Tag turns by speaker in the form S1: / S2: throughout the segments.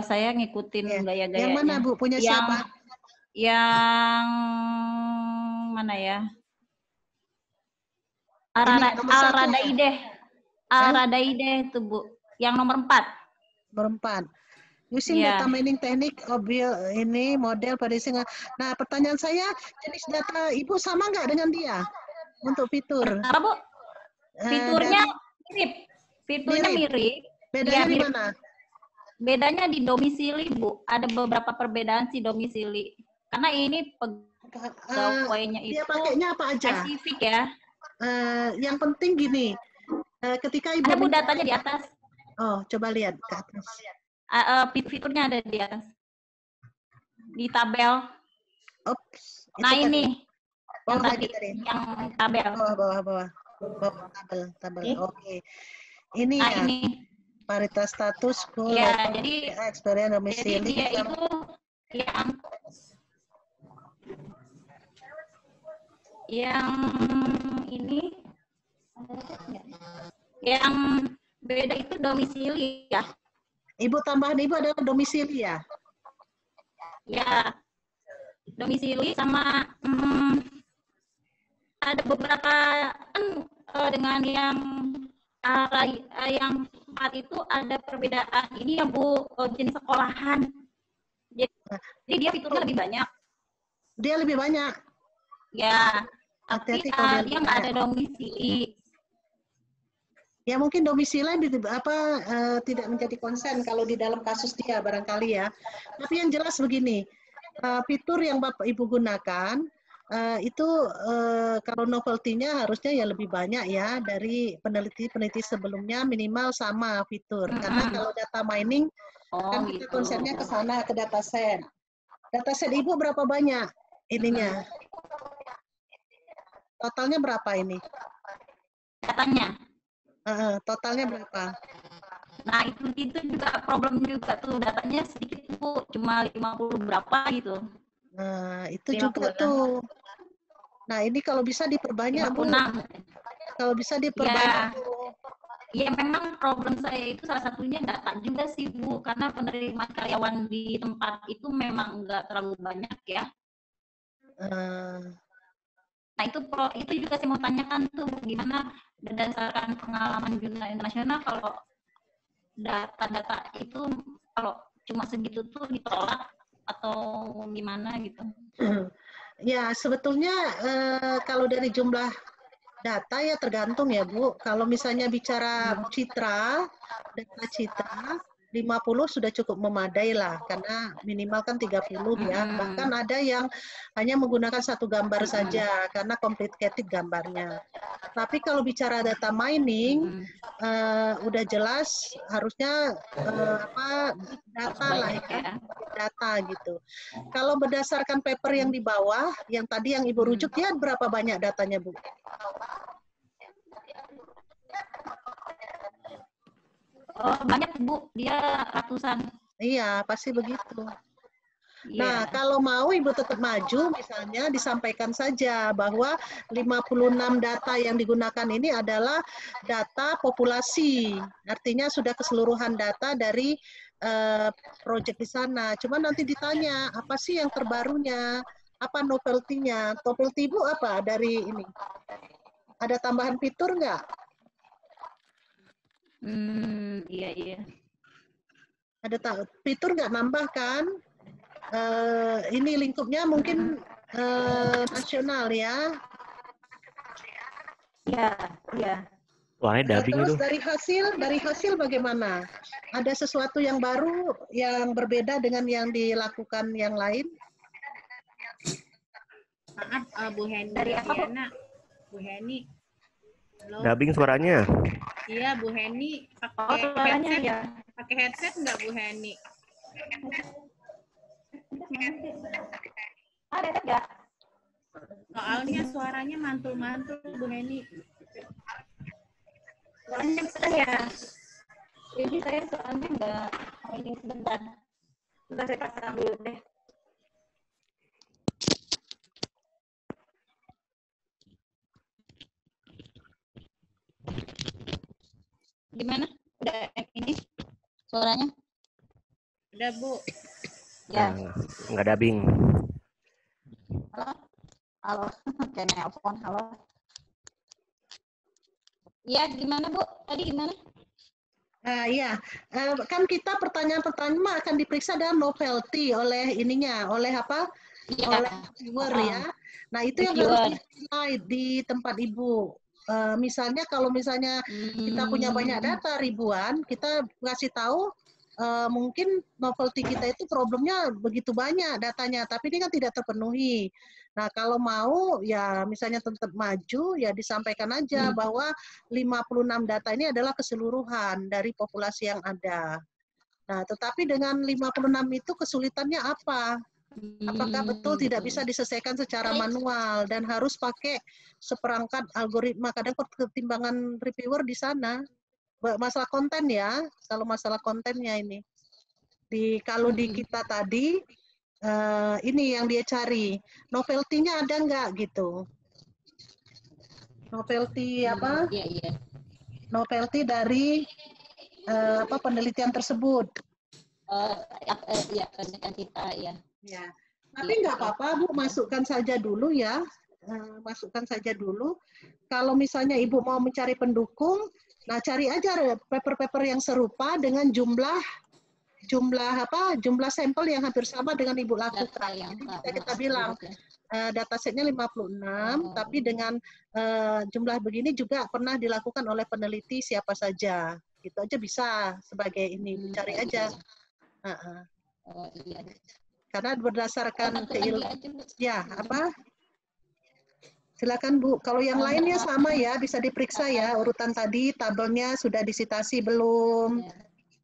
S1: saya ngikutin
S2: Yang
S1: gaya-gayanya.
S2: mana Bu? Punya siapa?
S1: Yang mana ya? Al-Radaide itu Bu. Yang nomor 4.
S2: Nomor 4. Using data mining teknik ini model pada singa. Nah, pertanyaan saya, jenis data Ibu sama nggak dengan dia untuk fitur?
S1: Apa Bu? Fiturnya mirip. Fiturnya mirip.
S2: Bedanya di
S1: mirip.
S2: mana?
S1: Bedanya di domisili Bu. Ada beberapa perbedaan sih domisili. Karena ini pegawainya itu
S2: dia pakainya apa aja?
S1: spesifik ya.
S2: Yang penting gini, ketika Ibu
S1: ada Bu datanya di atas.
S2: Oh, coba lihat ke atas.
S1: Fiturnya ada di atas. Di tabel.
S2: Ops.
S1: Nah ini.
S2: Yang
S1: tadi. Yang tabel.
S2: Bawah tabel. Oke. Ini
S1: nah,
S2: ya.
S1: Ini.
S2: Paritas status,
S1: ya, jadi
S2: experience domisili.
S1: Jadi dia itu yang ini yang beda itu domisili ya.
S2: Ibu tambahan Ibu adalah domisili ya?
S1: Ya, domisili sama ada beberapa dengan yang 4 itu ada perbedaan ini ya Bu, jenis sekolahan. Jadi dia fiturnya lebih banyak.
S2: Dia lebih banyak.
S1: Ya, tapi dia nggak ada domisili.
S2: Ya mungkin domisili tidak menjadi konsen kalau di dalam kasus dia barangkali ya. Tapi yang jelas begini, fitur yang Bapak Ibu gunakan itu kalau novelty-nya harusnya ya lebih banyak ya dari peneliti sebelumnya, minimal sama fitur. Karena kalau data mining kan kita konsennya ke sana, ke dataset. Dataset Ibu berapa banyak ininya? Totalnya berapa ini?
S1: Datanya?
S2: Totalnya berapa?
S1: Nah itu juga problem juga tuh, datanya sedikit Bu, cuma 50 berapa gitu.
S2: Nah itu juga tuh. Nah ini kalau bisa diperbanyak 56. Bu. Kalau bisa diperbanyak.
S1: Ya memang problem saya itu salah satunya data juga sih Bu, karena penerimaan karyawan di tempat itu memang nggak terlalu banyak ya. Nah itu juga saya mau tanyakan tuh, gimana berdasarkan pengalaman jurnal internasional kalau data-data itu kalau cuma segitu tuh ditolak atau gimana gitu?
S2: Ya sebetulnya kalau dari jumlah data ya tergantung ya Bu. Kalau misalnya bicara data citra 50 sudah cukup memadai lah, karena minimal kan 30 ya. Bahkan ada yang hanya menggunakan satu gambar saja, karena complicated gambarnya. Tapi kalau bicara data mining, udah jelas harusnya big data lah ya, big data gitu. Kalau berdasarkan paper yang di bawah, yang tadi yang Ibu rujuk, dia berapa banyak datanya Bu?
S1: Banyak Bu, dia ratusan.
S2: Iya, pasti begitu. Nah, kalau mau Ibu tetap maju, misalnya disampaikan saja bahwa 56 data yang digunakan ini adalah data populasi. Artinya sudah keseluruhan data dari proyek di sana. Cuma nanti ditanya, apa sih yang terbarunya? Apa novelty-nya? Novelty Ibu apa dari ini? Ada tambahan fitur nggak?
S1: Iya.
S2: Ada fitur nggak nambah kan? Ini lingkupnya mungkin nasional ya.
S1: Iya.
S3: Suaranya dubbing
S2: Terus
S3: itu.
S2: dari hasil bagaimana? Ada sesuatu yang baru yang berbeda dengan yang dilakukan yang lain?
S4: Maaf, Bu Heni Diana. Bu Heni.
S3: Dubbing suaranya.
S4: Iya, Bu Heni pakai headset. Ya. Pakai headset nggak Bu Heni?
S1: Ada nggak?
S4: Soalnya suaranya mantul-mantul Bu Heni.
S1: Suaranya besar ya. Jadi saya soalnya nggak ini sebentar. Sebentar saya pasang dulu deh. Gimana? Udah ini suaranya?
S4: Udah, Bu.
S1: Ya.
S3: Nggak dubbing.
S1: Halo. Halo. Kayak nelpon. Halo. Iya, gimana Bu? Tadi gimana?
S2: Iya, kan kita pertanyaan pertama akan diperiksa dalam novelty oleh ininya, oleh apa?
S1: Iya.
S2: Oleh reviewer ya. Nah itu yang harus di-highlight di tempat Ibu. Misalnya kalau misalnya kita punya banyak data ribuan, kita kasih tahu mungkin novelty kita itu problemnya begitu banyak datanya, tapi ini kan tidak terpenuhi. Nah, kalau mau ya misalnya tetap maju ya disampaikan aja bahwa 56 data ini adalah keseluruhan dari populasi yang ada. Nah, tetapi dengan 56 itu kesulitannya apa? Apakah betul tidak bisa diselesaikan secara manual dan harus pakai seperangkat algoritma? Kadang pertimbangan reviewer di sana. Masalah konten ya, kalau masalah kontennya ini. Kalau di kita tadi, ini yang dia cari. Novelty-nya ada nggak gitu? Novelty apa?
S1: Iya.
S2: Novelty dari penelitian tersebut.
S1: Ya, penelitian kita ya.
S2: Ya. Tapi nggak apa-apa, Bu, masukkan saja dulu ya. Masukkan saja dulu. Kalau misalnya Ibu mau mencari pendukung, nah cari aja paper-paper yang serupa dengan jumlah sampel yang hampir sama dengan Ibu lakukan. Jadi bisa kita bilang datasetnya 56, tapi dengan jumlah begini juga pernah dilakukan oleh peneliti siapa saja. Gitu aja bisa sebagai ini, cari aja.
S1: Iya.
S2: Karena berdasarkan ya apa? Silakan Bu. Kalau yang lainnya sama ya, bisa diperiksa ya urutan tadi, tabelnya sudah disitasi belum?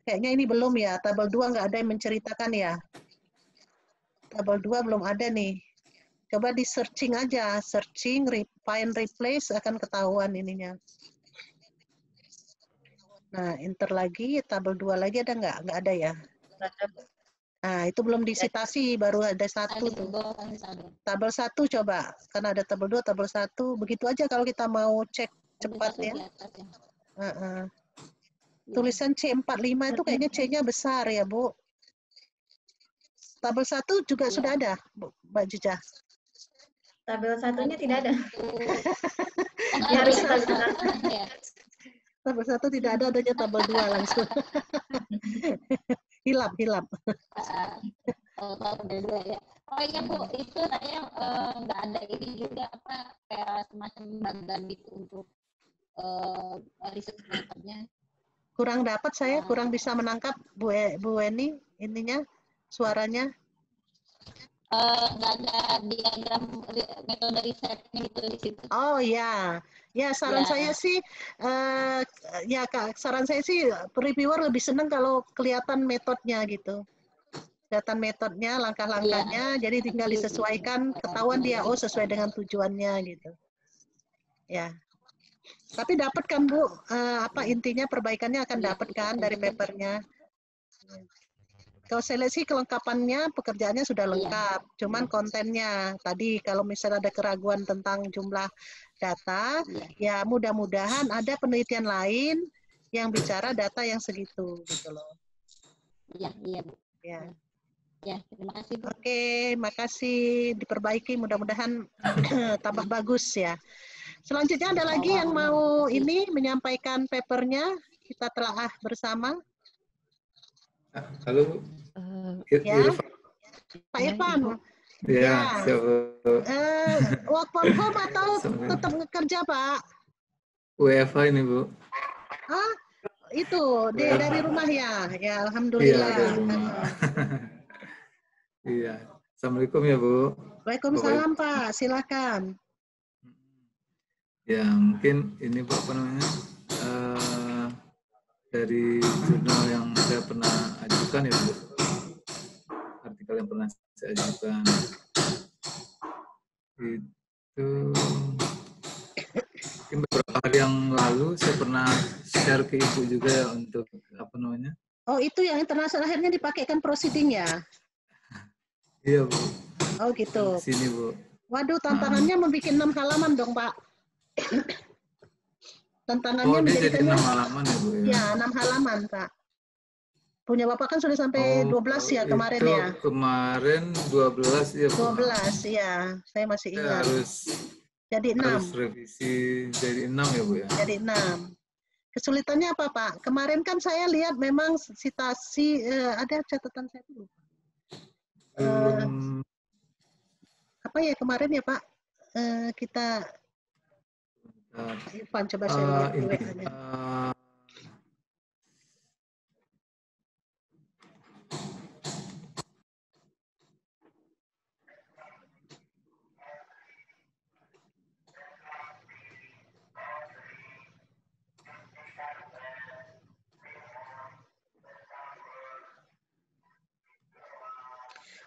S2: Kayaknya ini belum ya. Tabel 2 nggak ada yang menceritakan ya. Tabel 2 belum ada nih. Coba di searching aja, searching, find, replace akan ketahuan ininya. Nah, enter lagi, tabel 2 lagi ada nggak? Nggak ada ya. Nah, itu belum disitasi, baru ada satu tuh. Tabel 1 coba, karena ada tabel 2, tabel 1. Begitu aja kalau kita mau cek cepat ya. Tulisan C45 itu kayaknya C-nya besar ya, Bu. Tabel 1 juga sudah ada, Mbak Jujah.
S5: Tabel 1-nya tidak ada.
S2: Harus tabel 1 tidak ada, adanya tabel 2 langsung. Hilap.
S1: Tabel 2 ya. Oh iya Bu, itu saya nggak ada ini juga apa kayak semacam bagan gitu untuk riset metodenya.
S2: Kurang dapat saya, kurang bisa menangkap Bu Eni ininya suaranya.
S1: Nggak ada diagram metode risetnya gitu di situ.
S2: Oh ya, saran saya sih, ya Kak, saran saya sih reviewer lebih senang kalau kelihatan metodenya gitu. Kelihatan metodenya, langkah-langkahnya, jadi tinggal disesuaikan, ketahuan dia sesuai dengan tujuannya gitu. Ya. Tapi dapat kan Bu, intinya perbaikannya akan dapat kan dari papernya. Kalau seleksi kelengkapannya, pekerjaannya sudah lengkap. Cuman kontennya, tadi kalau misalnya ada keraguan tentang jumlah data, ya mudah-mudahan ada penelitian lain yang bicara data yang segitu, gitu loh.
S1: Iya, Bu. Ya, terima kasih Bu.
S2: Oke, makasih. Diperbaiki, mudah-mudahan tambah bagus ya. Selanjutnya ada lagi yang mau ini menyampaikan papernya, kita telaah bersama.
S6: Halo,
S2: ya, Pak Irfan.
S6: Ya,
S2: work from home atau tetap kerja Pak?
S6: WFH ini Bu.
S2: Itu dari rumah ya. Ya, alhamdulillah.
S6: Iya, dari rumah. Iya. Assalamualaikum ya Bu.
S2: Waalaikumsalam Pak, silakan.
S6: Ya, mungkin ini Bu apa namanya? Dari jurnal yang saya pernah ajukan ya Bu, artikel yang pernah saya ajukan itu mungkin beberapa hari yang lalu saya pernah share ke Ibu juga ya untuk apa namanya?
S2: Oh itu yang internasional akhirnya dipakaikan proceeding ya?
S6: Iya Bu.
S2: Oh gitu.
S6: Sini Bu.
S2: Waduh tantangannya membuat 6 halaman dong Pak. Tantangannya
S6: dia jadi 6 halaman ya Bu ya?
S2: Ya 6 halaman Pak. Punya Bapak kan sudah sampai 12 ya kemarin
S6: itu
S2: ya?
S6: Kemarin 12 ya, Bu.
S2: 12 ya, saya masih
S6: Saya
S2: ingat. Jadi 6.
S6: harus revisi jadi 6 ya, Bu ya?
S2: Jadi 6. Kesulitannya apa, Pak? Kemarin kan saya lihat memang citasi, ada catatan saya dulu. Apa ya kemarin ya, Pak? Kita, Pak Irfan, coba saya lihat di WA-nya.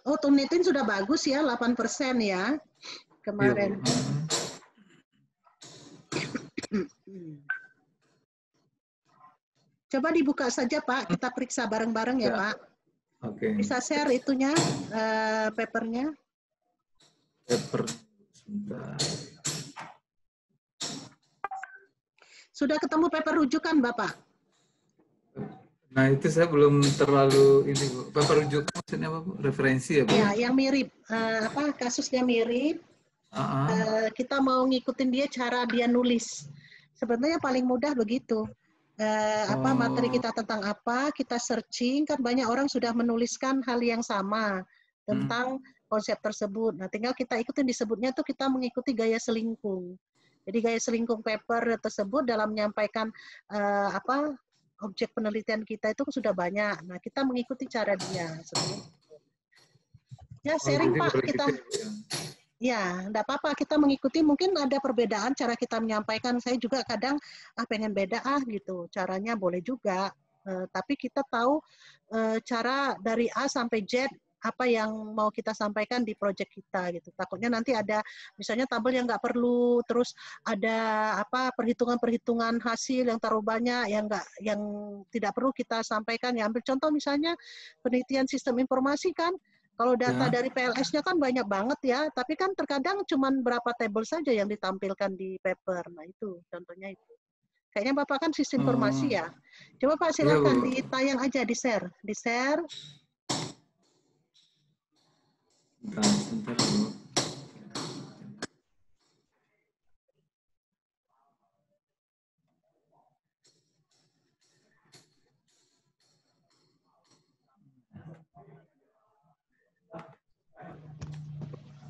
S2: Oh, Turnitin sudah bagus ya, 8% ya kemarin. Coba dibuka saja, Pak. Kita periksa bareng-bareng ya, Pak.
S6: Oke.
S2: Bisa share itunya, papernya.
S6: Paper, sebentar.
S2: Sudah ketemu paper rujukan, Bapak?
S6: Nah, itu saya belum terlalu ini, Bu. Paper rujukan maksudnya apa, Bu? Referensi ya, Bu?
S2: Ya, yang mirip. Kasusnya mirip. Kita mau ngikutin dia cara dia nulis. Sebenarnya paling mudah begitu. Materi kita tentang apa, kita searching, kan banyak orang sudah menuliskan hal yang sama tentang konsep tersebut. Nah, tinggal kita ikutin, disebutnya tuh kita mengikuti gaya selingkung. Jadi gaya selingkung paper tersebut dalam menyampaikan objek penelitian kita itu sudah banyak. Nah, kita mengikuti cara dia. Ya, sharing, Pak. Kita ya, enggak apa-apa, kita mengikuti, mungkin ada perbedaan cara kita menyampaikan. Saya juga kadang pengen beda gitu. Caranya boleh juga. Tapi kita tahu cara dari A sampai Z apa yang mau kita sampaikan di proyek kita gitu. Takutnya nanti ada misalnya tabel yang nggak perlu, terus ada perhitungan-perhitungan hasil yang terlalu banyak yang tidak perlu kita sampaikan. Ya, ambil contoh misalnya penelitian sistem informasi kan. Kalau data dari PLS-nya kan banyak banget ya, tapi kan terkadang cuma berapa tabel saja yang ditampilkan di paper. Nah, itu contohnya itu. Kayaknya Bapak kan sistem informasi ya. Coba Pak silakan ditayang aja, di-share. Di-share.
S6: Sebentar, Bu.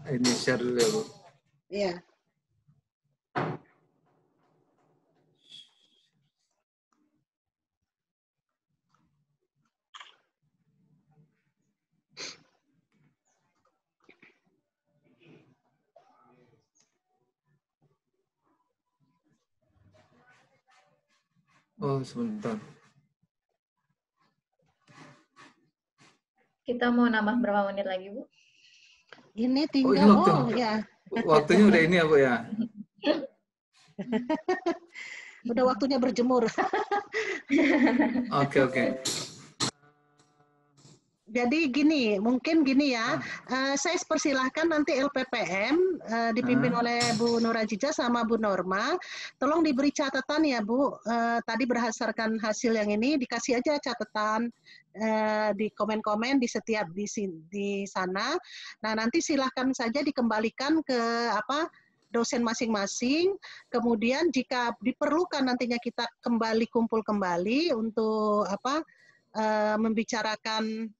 S6: Ini share dulu ya, Bu.
S2: Iya.
S6: Oh, sebentar.
S5: Kita mau nambah berapa menit lagi, Bu?
S2: Ini tinggal, ya.
S6: Waktunya udah ini ya, Bu ya?
S2: Udah waktunya berjemur.
S6: Oke.
S2: Jadi mungkin gini ya, saya persilahkan nanti LPPM dipimpin oleh Bu Nur Aziza sama Bu Norma, tolong diberi catatan ya Bu, tadi berdasarkan hasil yang ini dikasih aja catatan di komen-komen di setiap di sana. Nah, nanti silahkan saja dikembalikan ke dosen masing-masing. Kemudian jika diperlukan nantinya kita kumpul kembali untuk membicarakan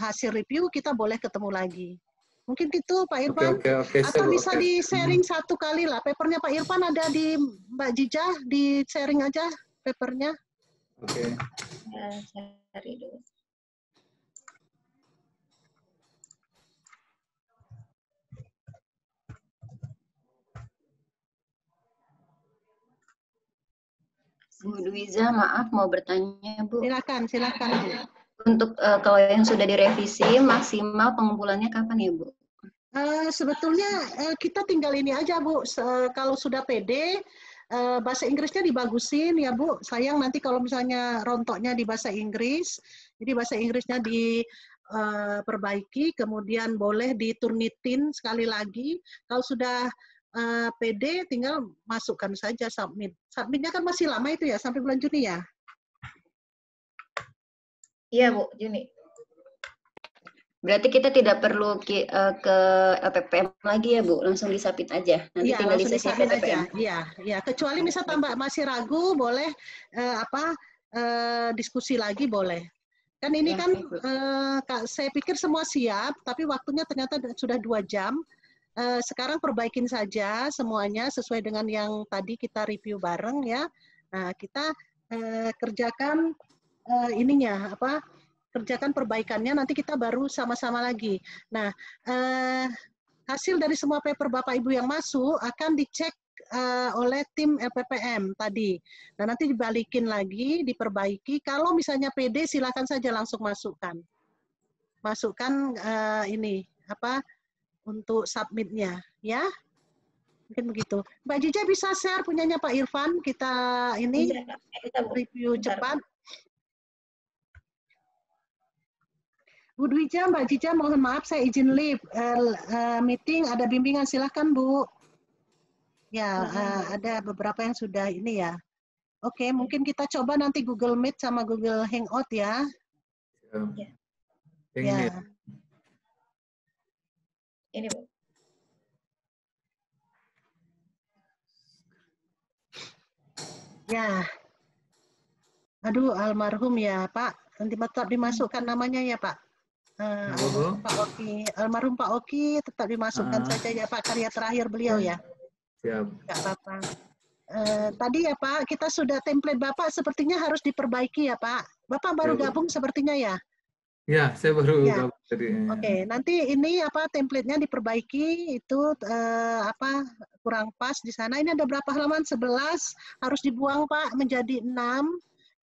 S2: hasil review, kita boleh ketemu lagi. Mungkin gitu Pak Irfan.
S6: Oke,
S2: atau bisa di-sharing satu kali lah. Papernya Pak Irfan ada di Mbak Jija, di-sharing aja papernya.
S6: Oke.
S5: Ya, cari dulu.
S7: Bu Duiza, maaf mau bertanya, Bu.
S2: Silakan.
S7: Untuk kalau yang sudah direvisi, maksimal pengumpulannya kapan ya, Bu?
S2: Sebetulnya kita tinggal ini aja, Bu. Kalau sudah pede, bahasa Inggrisnya dibagusin ya, Bu. Sayang nanti kalau misalnya rontoknya di bahasa Inggris, jadi bahasa Inggrisnya diperbaiki, kemudian boleh diturnitin sekali lagi. Kalau sudah pede, tinggal masukkan saja submit. Submitnya kan masih lama itu ya, sampai bulan Juni ya?
S5: Iya, Bu, Juni.
S7: Berarti kita tidak perlu ke LPPM lagi ya, Bu? Langsung disubmit aja. Nanti
S2: Iya,
S7: tinggal
S2: langsung
S7: di sesi
S2: disubmit
S7: LPPM.
S2: aja. Iya, iya. Kecuali misalnya Mbak masih ragu, boleh diskusi lagi boleh. Kan ini
S7: Ya,
S2: kan
S7: oke, Bu.
S2: saya pikir semua siap, tapi waktunya ternyata sudah 2 jam. Sekarang perbaikin saja semuanya sesuai dengan yang tadi kita review bareng ya. Nah, kita kerjakan kerjakan perbaikannya, nanti kita baru sama-sama lagi. Nah, hasil dari semua paper Bapak Ibu yang masuk akan dicek oleh tim LPPM tadi. Nah, nanti dibalikin lagi, diperbaiki. Kalau misalnya PD, silakan saja langsung masukkan. Masukkan untuk submitnya, ya. Mungkin begitu. Mbak Jija bisa share punyanya Pak Irfan, kita ini
S5: Bisa, Bu.
S2: review
S5: Bentar,
S2: cepat. Bu Dwija, Mbak Jija, mohon maaf saya izin leave meeting, ada bimbingan, silahkan Bu. Ya, ada beberapa yang sudah ini ya. Oke, mungkin kita coba nanti Google Meet sama Google Hangout ya.
S6: Ini.
S2: Ya.
S5: Ini, Bu.
S2: Ya. Aduh, almarhum ya, Pak. Nanti tetap dimasukkan namanya ya, Pak. Pak Oki. Almarhum Pak Oki tetap dimasukkan saja ya, Pak. Karya terakhir beliau ya.
S6: Siap.
S2: Nggak apa-apa. Tadi ya, Pak, kita sudah template Bapak sepertinya harus diperbaiki ya, Pak. Bapak baru gabung sepertinya ya?
S6: Ya, saya baru
S2: Ya.
S6: gabung tadi.
S2: Oke, nanti ini template-nya diperbaiki, itu kurang pas di sana. Ini ada berapa halaman? 11, harus dibuang Pak menjadi 6.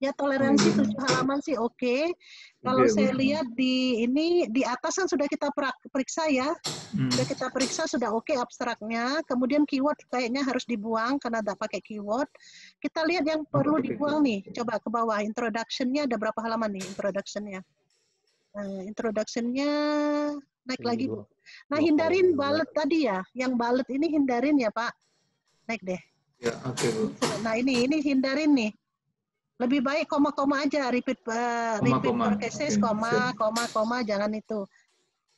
S2: Ya, toleransi 7 halaman sih oke. Kalau saya lihat di atas kan sudah kita periksa ya. Sudah kita periksa sudah oke abstraknya. Kemudian keyword kayaknya harus dibuang karena tidak pakai keyword. Kita lihat yang perlu dibuang nih. Coba ke bawah, introduction-nya ada berapa halaman nih introduction-nya? Introduction-nya naik lagi Bu. Nah, hindarin bullet tadi ya. Yang bullet ini hindarin ya Pak. Naik deh.
S6: Ya, oke Bu.
S2: Nah, ini hindarin nih. Lebih baik koma-koma aja, repeat per cases, koma, jangan itu.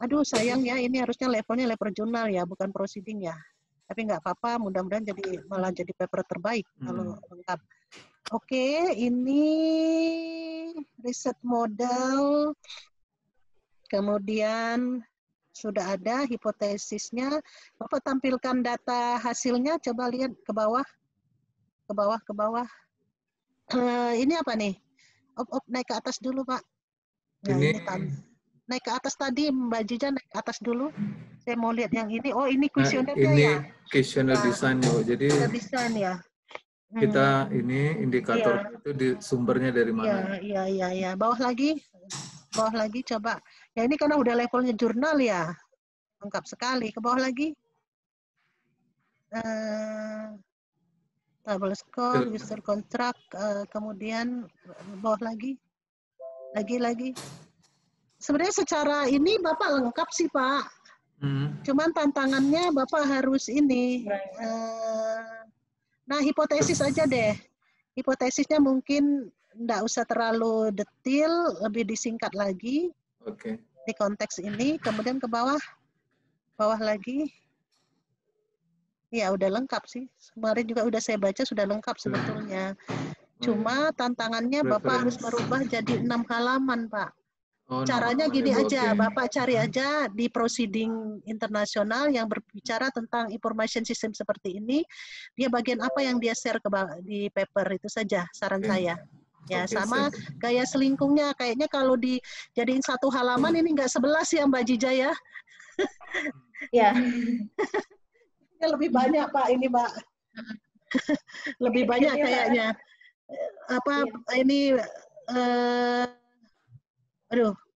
S2: Aduh, sayang ya, ini harusnya levelnya level jurnal ya, bukan proceeding ya. Tapi nggak apa-apa, mudah-mudahan malah jadi paper terbaik kalau lengkap. Oke, ini riset model. Kemudian sudah ada hipotesisnya. Bapak tampilkan data hasilnya, coba lihat ke bawah. Ke bawah. Ini apa nih? Naik ke atas dulu, Pak. Nah, ini naik ke atas tadi, Mbak Jija naik ke atas dulu. Saya mau lihat yang ini. Oh, ini kuesionernya ya?
S6: Ini kuesioner desainnya, Bu. Jadi
S2: desain ya.
S6: Kita ini indikator itu di sumbernya dari mana?
S2: Iya. Bawah lagi coba. Ya ini karena udah levelnya jurnal ya. Lengkap sekali. Ke bawah lagi. Table score, user contract, kemudian bawah lagi. Sebenarnya secara ini Bapak lengkap sih Pak. Cuman tantangannya Bapak harus ini. Nah, hipotesis aja deh. Hipotesisnya mungkin enggak usah terlalu detail, lebih disingkat lagi.
S6: Oke.
S2: Di konteks ini, kemudian ke bawah lagi. Ya, udah lengkap sih. Kemarin juga udah saya baca, sudah lengkap sebetulnya. Cuma tantangannya Bapak harus merubah jadi 6 halaman, Pak. Caranya gini aja, Bapak cari aja di proceeding internasional yang berbicara tentang information system seperti ini, dia bagian apa yang dia share di paper, itu saja saran saya. Ya, sama gaya selingkungnya, kayaknya kalau dijadiin 1 halaman ini nggak 11 ya Mbak Jija ya?
S5: Ya.
S2: Lebih banyak Pak ini Mbak. Lebih banyak kayaknya.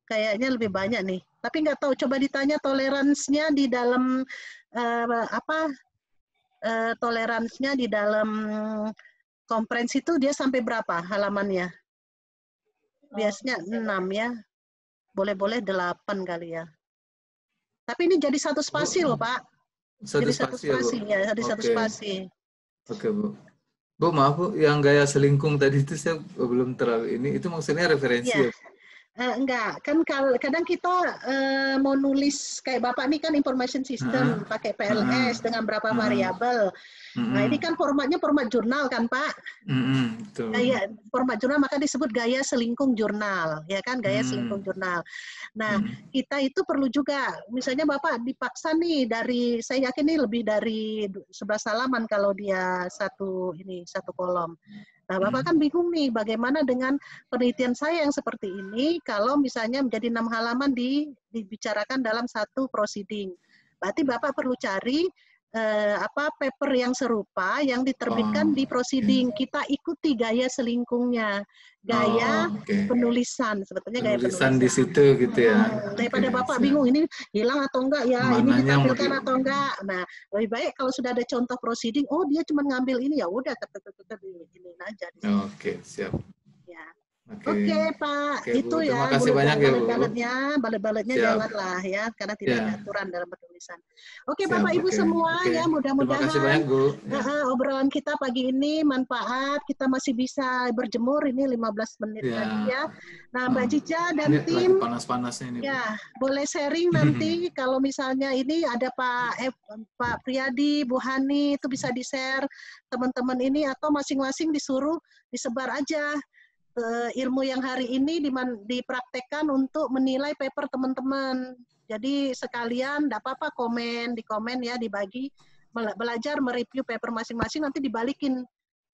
S2: Kayaknya lebih banyak nih. Tapi nggak tahu, coba ditanya toleransinya di dalam toleransinya di dalam konferensi itu dia sampai berapa halamannya? Biasanya 6 ya. Boleh-boleh 8 kali ya. Tapi ini jadi 1 spasi loh, Pak. Jadi 1 spasi ya, jadi 1 spasi.
S6: Oke, Bu. Bu, maaf Bu, yang gaya selingkung tadi itu saya belum terlalu ini. Itu maksudnya referensi ya?
S2: Enggak, kan kadang kita mau nulis kayak Bapak ini kan information system pakai PLS dengan berapa variabel. Nah, ini kan formatnya format jurnal kan, Pak?
S6: Betul.
S2: Gaya format jurnal maka disebut gaya selingkung jurnal, ya kan? Gaya selingkung jurnal. Nah, kita itu perlu juga, misalnya Bapak dipaksa nih saya yakin ini lebih dari 11 halaman kalau dia satu kolom. Nah, Bapak kan bingung nih, bagaimana dengan penelitian saya yang seperti ini, kalau misalnya menjadi 6 halaman dibicarakan dalam satu proceeding. Berarti Bapak perlu cari paper yang serupa yang diterbitkan di proceeding. Kita ikuti gaya selingkungnya, gaya penulisan, sebetulnya gaya penulisan
S6: di situ gitu ya.
S2: Daripada Bapak bingung ini hilang atau enggak ya, ini ditampilkan atau enggak. Nah, lebih baik kalau sudah ada contoh proceeding, oh dia cuma ngambil ini, ya udah ini aja.
S6: Oke, siap.
S2: Ya. Oke, Pak,
S6: Oke,
S2: itu
S6: Bu.
S2: ya.
S6: Terima kasih banyak ya, Bu.
S2: Balet-baletnya janganlah ya, karena tidak ada aturan dalam penulisan. Oke, Bapak Ibu semua ya, mudah-mudahan
S6: terima kasih banyak, Bu.
S2: obrolan kita pagi ini manfaat. Kita masih bisa berjemur ini 15 menit lagi ya. Nah, Mbak Cica dan
S6: ini
S2: tim
S6: lagi panas-panasnya ini.
S2: Ya, boleh sharing nanti kalau misalnya ini ada Pak Priyadi, Bu Hani, itu bisa di-share teman-teman ini atau masing-masing disuruh disebar aja ilmu yang hari ini dipraktekkan untuk menilai paper teman-teman. Jadi sekalian enggak apa-apa di komen ya, dibagi belajar mereview paper masing-masing, nanti dibalikin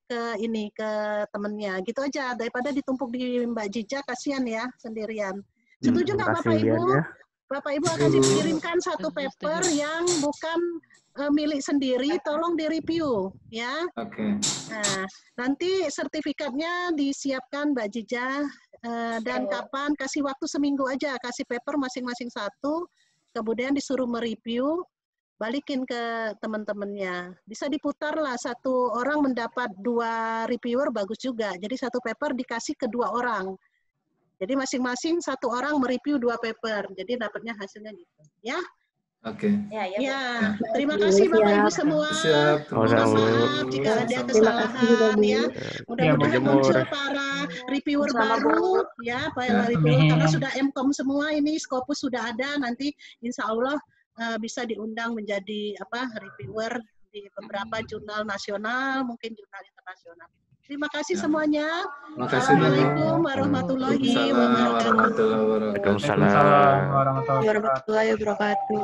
S2: ke temennya. Gitu aja, daripada ditumpuk di Mbak Cica, kasihan ya sendirian. Setuju nggak Bapak Ibu? Bapak Ibu akan dikirimkan satu paper yang bukan milik sendiri, tolong direview ya.
S6: Oke.
S2: Nah, nanti sertifikatnya disiapkan Mbak Cica dan kapan, kasih waktu seminggu aja, kasih paper masing-masing satu, kemudian disuruh mereview, balikin ke teman-temannya. Bisa diputar lah, satu orang mendapat 2 reviewer, bagus juga. Jadi satu paper dikasih ke 2 orang. Jadi masing-masing satu orang mereview 2 paper. Jadi dapatnya hasilnya gitu. Ya.
S6: Oke.
S2: Ya, terima kasih Bapak Ibu semua. Mohon maaf jika ada kesalahan ya. Mudah-mudahan muncul para reviewer baru ya, para reviewer karena sudah MCOM semua ini, Scopus sudah ada, nanti insya Allah bisa diundang menjadi reviewer di beberapa jurnal nasional, mungkin jurnal internasional. Terima kasih semuanya. Assalamualaikum warahmatullahi wabarakatuh.
S3: Waalaikumsalam
S5: warahmatullahi wabarakatuh.